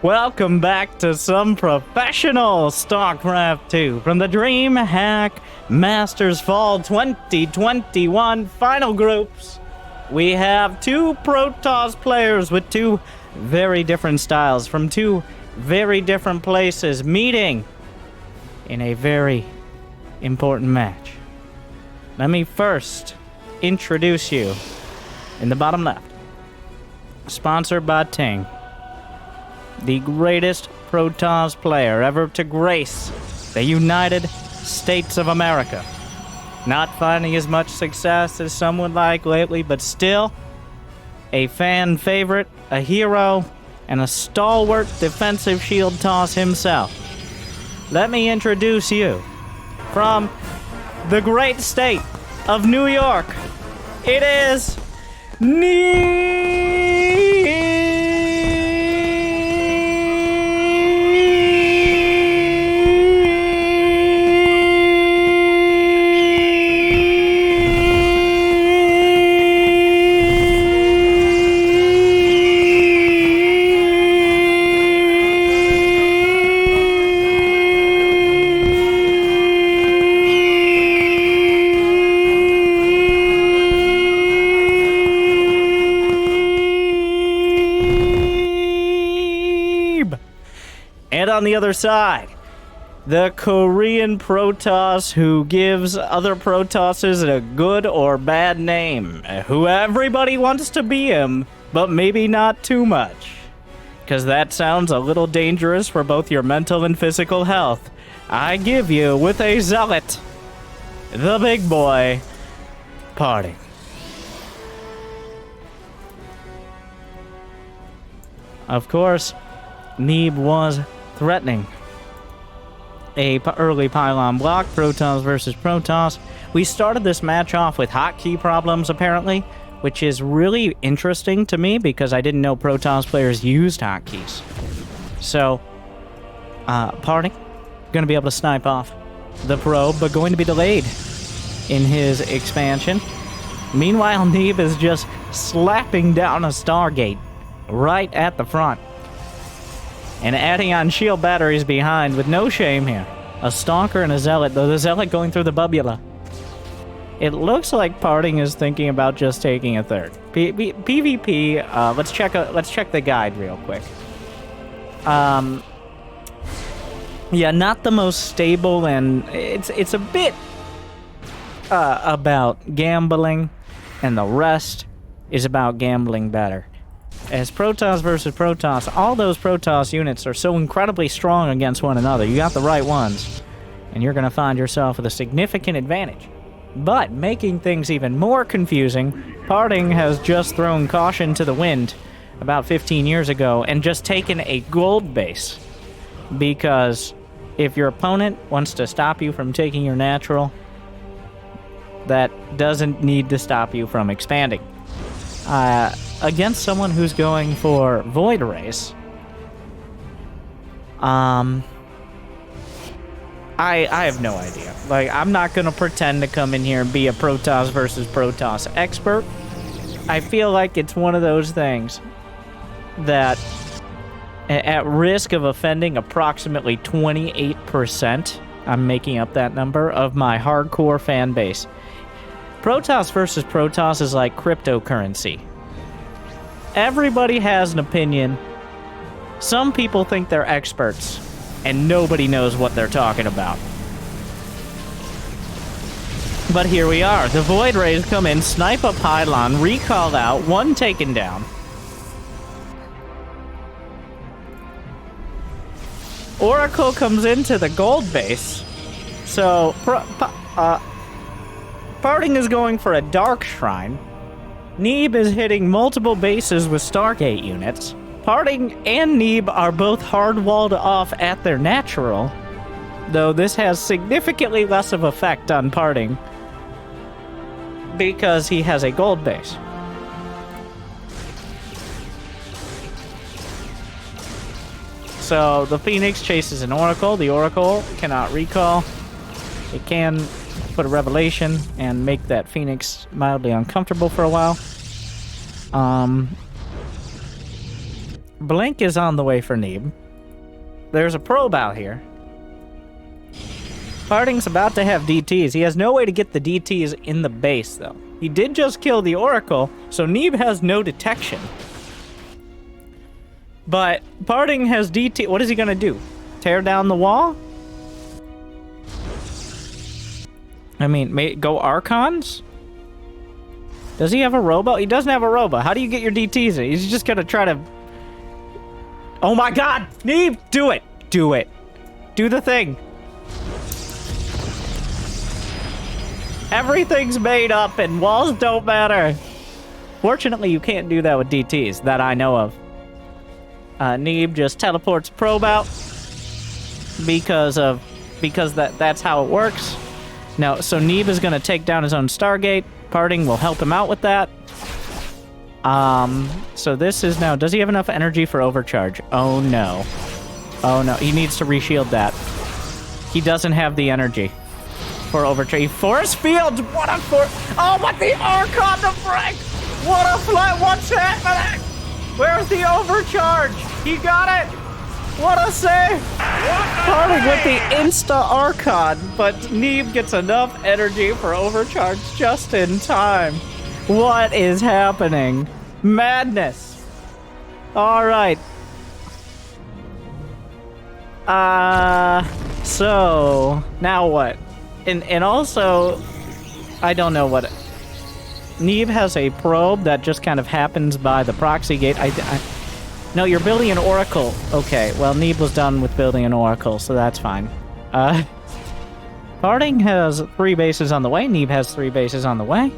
Welcome back to some professional StarCraft 2 from the Dreamhack Masters Fall 2021 final groups. We have two Protoss players with two very different styles from two very different places meeting in a very important match. Let me first introduce you in the bottom left. Sponsored by Ting, the greatest Protoss player ever to grace the United States of America. Not finding as much success as some would like lately, but still a fan favorite, a hero, and a stalwart defensive shield toss himself. Let me introduce you from the great state of New York. It is Neeb. And on the other side, the Korean Protoss who gives other Protosses a good or bad name, who everybody wants to be him, but maybe not too much, because that sounds a little dangerous for both your mental and physical health. I give you, with a zealot, the big boy, Parting. Of course, Neeb was threatening a early pylon block, Protoss versus Protoss. We started this match off with hotkey problems, apparently, which is really interesting to me because I didn't know Protoss players used hotkeys. So, Parting, going to be able to snipe off the probe, but going to be delayed in his expansion. Meanwhile, Neeb is just slapping down a Stargate right at the front and adding on shield batteries behind with no shame here. A Stalker and a Zealot, though the Zealot going through the bubula. It looks like Parting is thinking about just taking a third. PvP, let's check the guide real quick. Yeah, not the most stable, and it's a bit about gambling, and the rest is about gambling better. As Protoss versus Protoss, all those Protoss units are so incredibly strong against one another. You got the right ones, and you're going to find yourself with a significant advantage. But making things even more confusing, Parting has just thrown caution to the wind about 15 years ago and just taken a gold base. Because if your opponent wants to stop you from taking your natural, that doesn't need to stop you from expanding. Against someone who's going for Void Race, I have no idea. Like, I'm not going to pretend to come in here and be a Protoss versus Protoss expert. I feel like it's one of those things that, at risk of offending approximately 28%, I'm making up that number, of my hardcore fan base. Protoss versus Protoss is like cryptocurrency. Everybody has an opinion. Some people think they're experts, and nobody knows what they're talking about. But here we are. The Void Rays come in, snipe a pylon, recall out, one taken down. Oracle comes into the gold base. So, Parting is going for a Dark Shrine. Neeb is hitting multiple bases with Stargate units. Parting and Neeb are both hard-walled off at their natural, though this has significantly less of effect on Parting because he has a gold base. So the Phoenix chases an Oracle. The Oracle cannot recall. It can put a Revelation and make that Phoenix mildly uncomfortable for a while. Blink is on the way for Neeb. There's a probe out here. Parting's about to have DTs. He has no way to get the DTs in the base, though. He did just kill the Oracle, so Neeb has no detection. But Parting has DT. What is he gonna do? Tear down the wall? I mean, go Archons? Does he have a robo? He doesn't have a robo. How do you get your DTs in? He's just gonna try to... Oh my god! Neeb! Do it! Do it! Do the thing! Everything's made up and walls don't matter. Fortunately, you can't do that with DTs that I know of. Neeb just teleports probe out because that's how it works. Now, so Neeb is going to take down his own Stargate. Parting will help him out with that. So this is now... Does he have enough energy for overcharge? Oh, no. Oh, no. He needs to reshield that. He doesn't have the energy for overcharge. Force fields! What a Oh, what the Archon to break! What a flight! What's happening? Where's the overcharge? He got it! What a save! Parting with the Insta-Archon, but Neeb gets enough energy for overcharge just in time. What is happening? Madness. Alright. So, now what? And also, I don't know what... Neeb has a probe that just kind of happens by the proxy gate. No, you're building an Oracle. Okay, well, Neeb was done with building an Oracle, so that's fine. Parting has 3 bases on the way. Neeb has 3 bases on the way.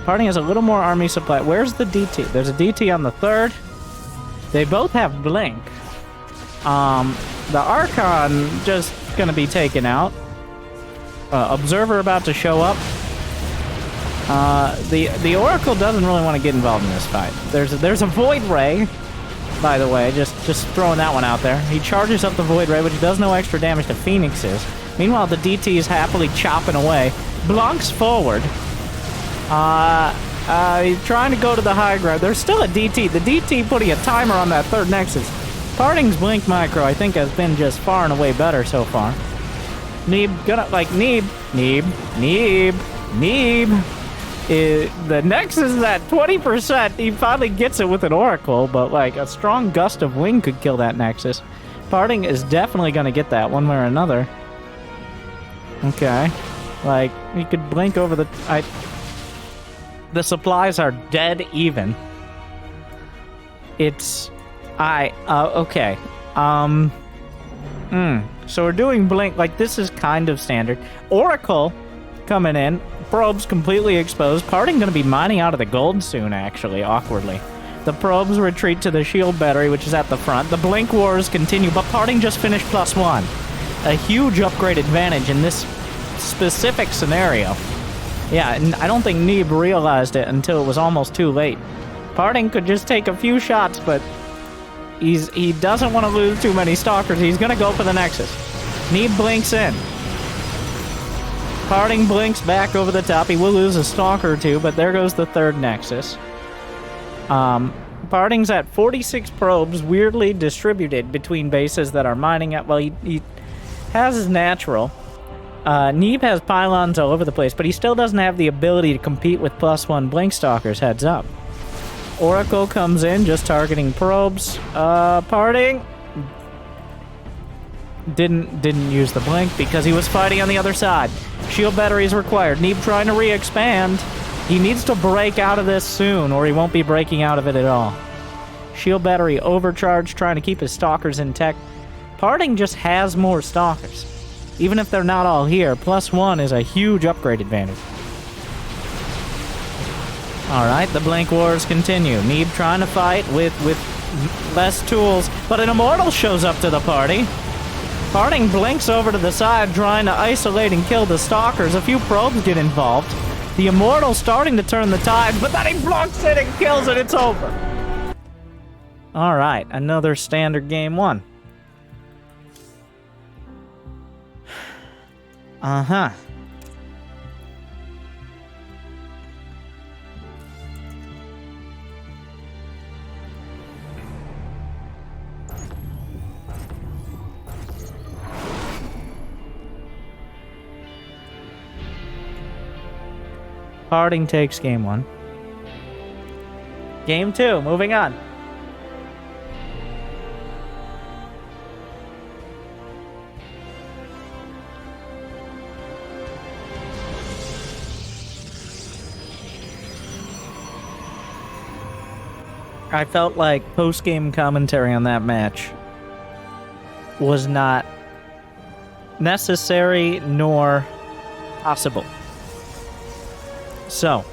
Parting has a little more army supply. Where's the DT? There's a DT on the 3rd. They both have Blink. The Archon just gonna be taken out. Observer about to show up. The Oracle doesn't really want to get involved in this fight. There's a Void Ray, by the way, just throwing that one out there. He charges up the Void Ray, which does no extra damage to Phoenixes. Meanwhile, the DT is happily chopping away. Blancs forward. He's trying to go to the high ground. There's still a DT. The DT putting a timer on that 3rd Nexus. Parting's Blink Micro, I think, has been just far and away better so far. Neeb, gonna, like, Neeb. The Nexus is at 20%. He finally gets it with an Oracle, but, like, a strong gust of wind could kill that Nexus. Parting is definitely gonna get that one way or another. Okay. Like, he could blink over the... The supplies are dead even. It's... okay. So we're doing Blink, like, this is kind of standard. Oracle coming in. Probes completely exposed. Parting gonna be mining out of the gold soon, actually, awkwardly. The probes retreat to the shield battery, which is at the front. The Blink wars continue, but Parting just finished +1. A huge upgrade advantage in this specific scenario. Yeah, and I don't think Neeb realized it until it was almost too late. Parting could just take a few shots, but he doesn't want to lose too many Stalkers. He's gonna go for the Nexus. Neeb blinks in. Parting blinks back over the top. He will lose a Stalker or two, but there goes the 3rd Nexus. Parting's at 46 probes, weirdly distributed between bases that are mining at... Well, he has his natural. Neeb has pylons all over the place, but he still doesn't have the ability to compete with +1 Blink Stalkers, heads up. Oracle comes in, just targeting probes. Parting didn't use the blink because he was fighting on the other side. Shield batteries required. Neeb trying to re-expand. He needs to break out of this soon, or he won't be breaking out of it at all. Shield battery overcharged, trying to keep his Stalkers intact. Parting just has more Stalkers. Even if they're not all here, +1 is a huge upgrade advantage. Alright, the Blink Wars continue. Neeb trying to fight with less tools, but an Immortal shows up to the party. Parting blinks over to the side, trying to isolate and kill the Stalkers. A few probes get involved. The Immortal starting to turn the tide, but then he blocks it and kills it. It's over. Alright, another standard game 1. Uh-huh. Parting takes game 1. Game 2, moving on. I felt like post-game commentary on that match was not necessary nor possible. So,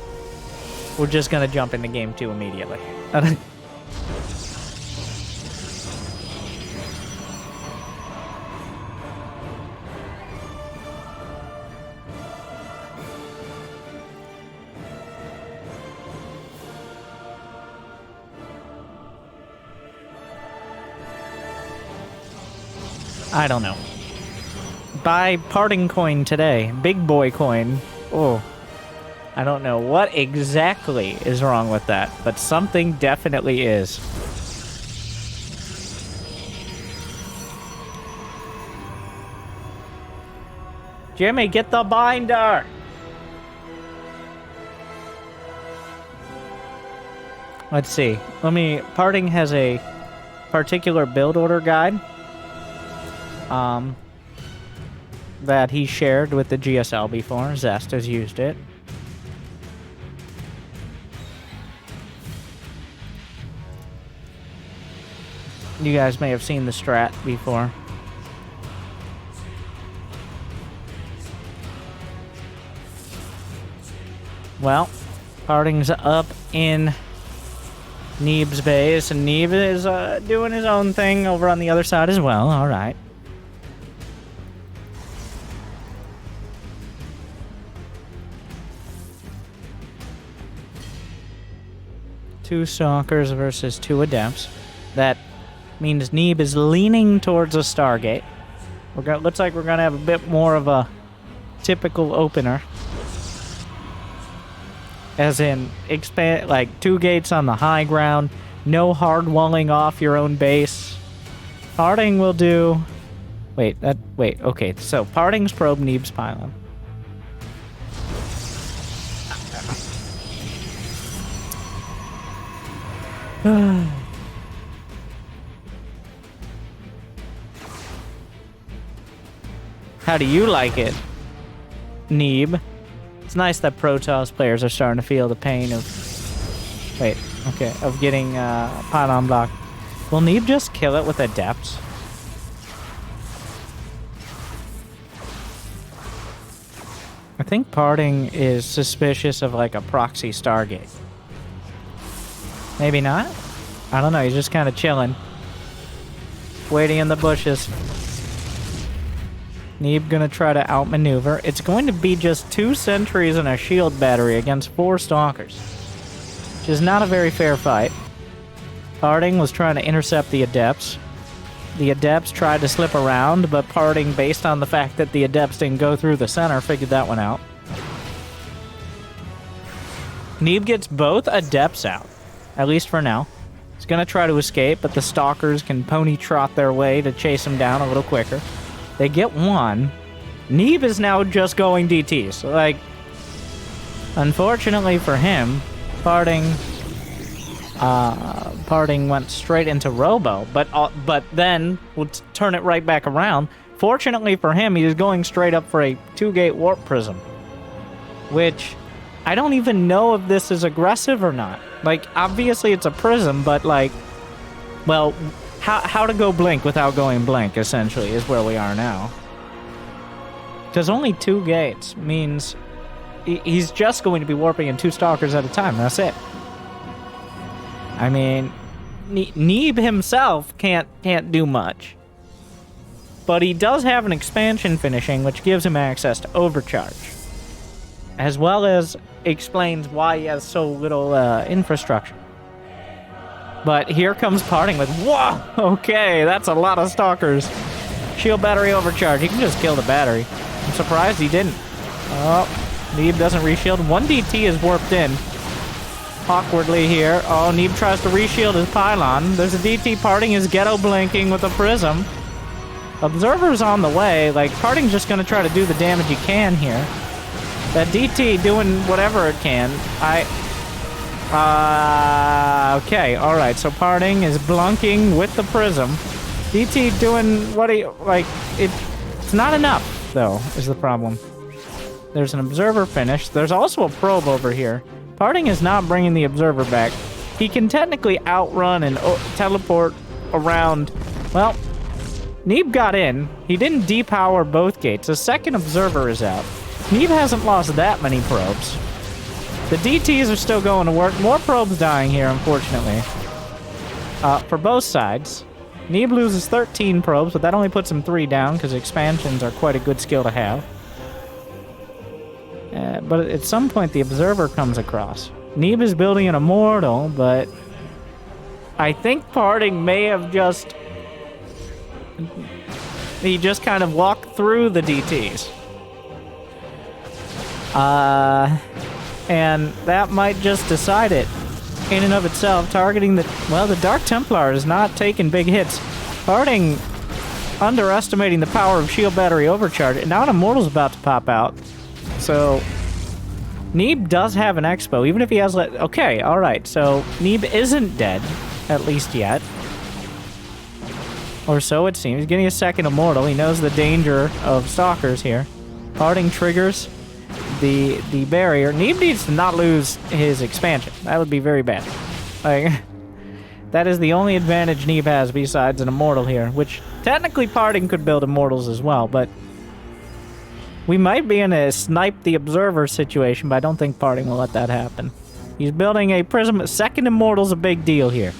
we're just gonna jump into game 2 immediately. I don't know. Buy parting coin today. Big boy coin. Oh. I don't know what exactly is wrong with that, but something definitely is. Jimmy, get the binder! Let's see. Parting has a particular build order guide. That he shared with the GSL before. Zest has used it. You guys may have seen the strat before. Well, Parting's up in Neeb's base, and Neeb is doing his own thing over on the other side as well. All right. Two Stalkers versus 2 Adepts. That means Neeb is leaning towards a Stargate. Looks like we're gonna have a bit more of a typical opener. As in, expand, like, 2 gates on the high ground, no hard walling off your own base. Parting will do... Wait, okay, so Parting's probe Neeb's pylon. How do you like it, Neeb? It's nice that Protoss players are starting to feel the pain of... of getting pylon blocked. Will Neeb just kill it with Adepts? I think Parting is suspicious of, like, a proxy Stargate. Maybe not? I don't know, he's just kind of chilling. Waiting in the bushes. Neeb gonna try to outmaneuver. It's going to be just 2 sentries and a shield battery against 4 stalkers, which is not a very fair fight. Parting was trying to intercept the Adepts. The Adepts tried to slip around, but Parting, based on the fact that the Adepts didn't go through the center, figured that one out. Neeb gets both Adepts out, at least for now. He's gonna try to escape, but the Stalkers can pony trot their way to chase him down a little quicker. They get 1. Neeb is now just going DTs. Like, unfortunately for him, Parting went straight into Robo, but then would turn it right back around. Fortunately for him, he is going straight up for a 2-gate warp prism, which I don't even know if this is aggressive or not. Like, obviously it's a prism, but like, well, how to go blink without going blink, essentially, is where we are now. Because only 2 gates means he's just going to be warping in 2 Stalkers at a time. That's it. I mean, Neeb himself can't do much. But he does have an expansion finishing, which gives him access to overcharge. As well as explains why he has so little infrastructure. But here comes Parting with, whoa! Okay, that's a lot of Stalkers. Shield battery overcharge. He can just kill the battery. I'm surprised he didn't. Oh, Neeb doesn't reshield. 1 DT is warped in. Awkwardly here. Oh, Neeb tries to reshield his pylon. There's a DT. Parting is ghetto blinking with a prism. Observer's on the way. Like, Parting's just gonna try to do the damage he can here. That DT doing whatever it can. Okay, alright, so Parting is blunking with the Prism. DT doing what he, like, it's not enough, though, is the problem. There's an Observer finish. There's also a Probe over here. Parting is not bringing the Observer back. He can technically outrun and teleport around. Well, Neeb got in. He didn't depower both gates. The second Observer is out. Neeb hasn't lost that many probes. The DTs are still going to work. More probes dying here, unfortunately. For both sides. Neeb loses 13 probes, but that only puts him 3 down, because expansions are quite a good skill to have. But at some point, the Observer comes across. Neeb is building an Immortal, but I think Parting may have just... He just kind of walked through the DTs. And that might just decide it in and of itself. Targeting the... Well, the Dark Templar is not taking big hits. Parting underestimating the power of Shield Battery Overcharge. And now an Immortal's about to pop out. So... Neeb does have an Expo, even if he has... Okay, alright. So, Neeb isn't dead. At least yet. Or so it seems. He's getting a second Immortal. He knows the danger of Stalkers here. Parting triggers the barrier. Neeb needs to not lose his expansion. That would be very bad. Like, that is the only advantage Neeb has besides an Immortal here, which technically Parting could build Immortals as well, but we might be in a snipe the Observer situation, but I don't think Parting will let that happen. He's building a Prism. Second Immortal's a big deal here.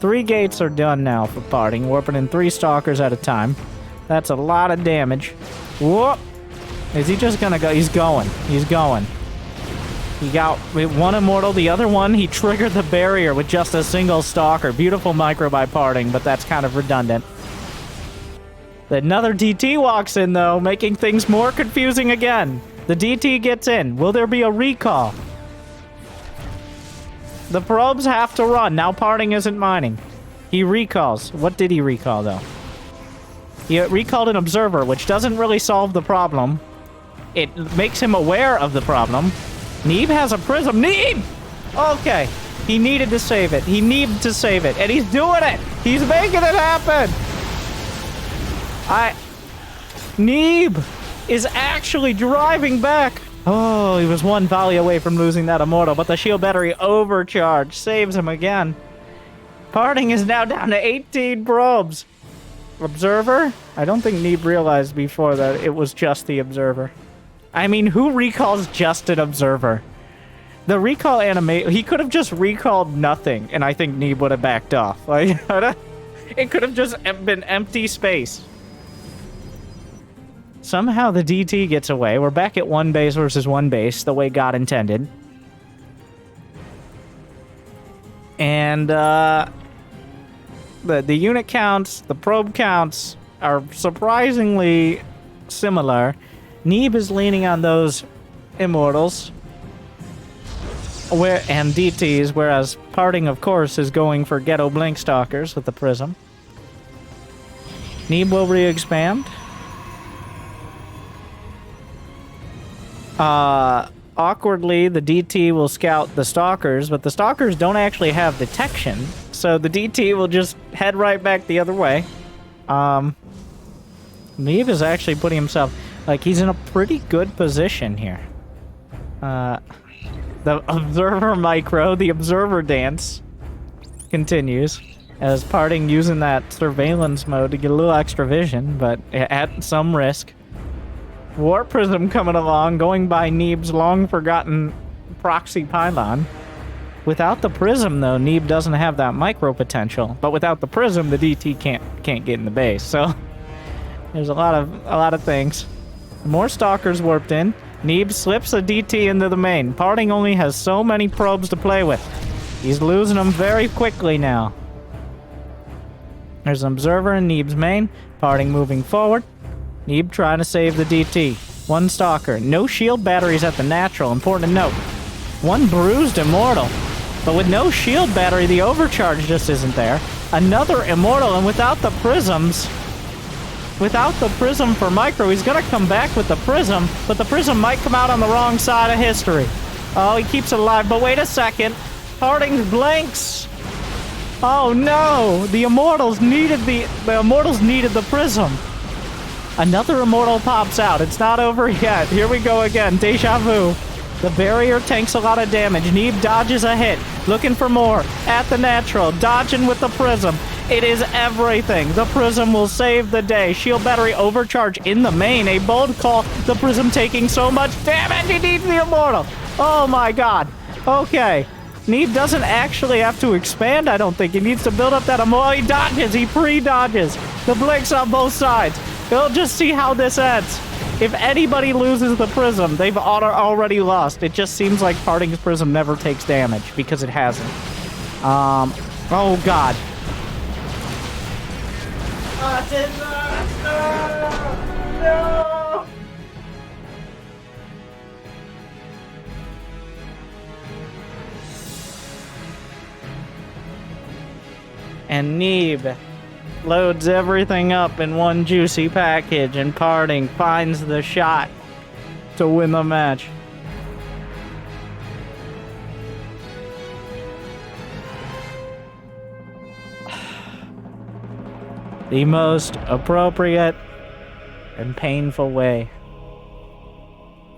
3 gates are done now for Parting, warping in 3 Stalkers at a time. That's a lot of damage. Whoop! Is he just gonna go? He's going. He's going. He got 1 Immortal. The other one, he triggered the barrier with just a single Stalker. Beautiful micro by Parting, but that's kind of redundant. Another DT walks in, though, making things more confusing again. The DT gets in. Will there be a recall? The probes have to run. Now Parting isn't mining. He recalls. What did he recall, though? He recalled an Observer, which doesn't really solve the problem. It makes him aware of the problem. Neeb has a Prism. Neeb! Okay. He needed to save it. He needed to save it. And he's doing it! He's making it happen! Neeb is actually driving back. Oh, he was 1 volley away from losing that Immortal, but the Shield Battery Overcharge saves him again. Parting is now down to 18 probes. Observer? I don't think Neeb realized before that it was just the Observer. I mean, who recalls just an Observer? The recall animate... He could have just recalled nothing, and I think Neeb would have backed off. Like, it could have just been empty space. Somehow the DT gets away. We're back at 1 base versus 1 base, the way God intended. And, the unit counts, the probe counts are surprisingly similar. Neeb is leaning on those Immortals and DTs, whereas Parting, of course, is going for Ghetto Blink Stalkers with the Prism. Neeb will re-expand. Awkwardly, the DT will scout the Stalkers, but the Stalkers don't actually have detection, so the DT will just head right back the other way. Neeb is actually putting himself... Like, he's in a pretty good position here. The Observer Micro, the Observer Dance, continues, as Parting using that surveillance mode to get a little extra vision, but at some risk. Warp Prism coming along, going by Neeb's long-forgotten proxy pylon. Without the Prism, though, Neeb doesn't have that micro potential. But without the Prism, the DT can't get in the base. So there's a lot of things. More Stalkers warped in. Neeb slips a DT into the main. Parting only has so many probes to play with. He's losing them very quickly now. There's an Observer in Neeb's main. Parting moving forward. Neeb trying to save the DT. 1 Stalker. No shield batteries at the natural. Important to note. 1 bruised Immortal. But with no shield battery, the overcharge just isn't there. Another Immortal, and without the Prisms, without the prism for micro. He's gonna come back with the prism, but the prism might come out on the wrong side of history. Oh, he keeps it alive, but wait a second. Harding blinks. Oh no, the Immortals needed the prism. Another Immortal pops out. It's not over yet. Here we go again. Deja vu. The barrier tanks a lot of damage. Neeb dodges a hit. Looking for more. At the natural. Dodging with the prism. It is everything. The prism will save the day. Shield battery overcharge in the main. A bold call. The prism taking so much damage. He needs the Immortal. Oh my god. Okay. Neeb doesn't actually have to expand, I don't think. He needs to build up that Immortal. He dodges. He pre-dodges. The blinks on both sides. We'll just see how this ends. If anybody loses the prism, they've already lost. It just seems like Harding's prism never takes damage because it hasn't. Oh god. No! And Neeb loads everything up in one juicy package, and Harding finds the shot to win the match. The most appropriate and painful way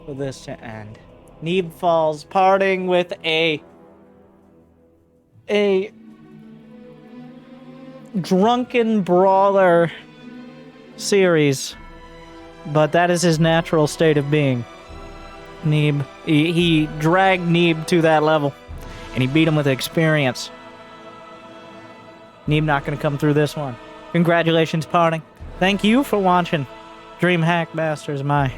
for this to end. Neeb falls, parting with a drunken brawler series, but that is his natural state of being. Neeb, he dragged Neeb to that level, and he beat him with experience. Neeb not going to come through this one. Congratulations, Parting. Thank you for watching Dreamhack Masters, my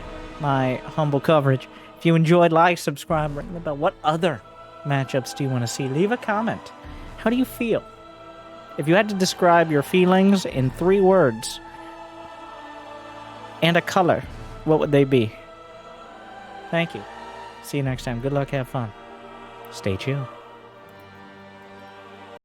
humble coverage. If you enjoyed, like, subscribe, ring the bell. What other matchups do you want to see? Leave a comment. How do you feel? If you had to describe your feelings in 3 words and a color, what would they be? Thank you. See you next time. Good luck. Have fun. Stay chill.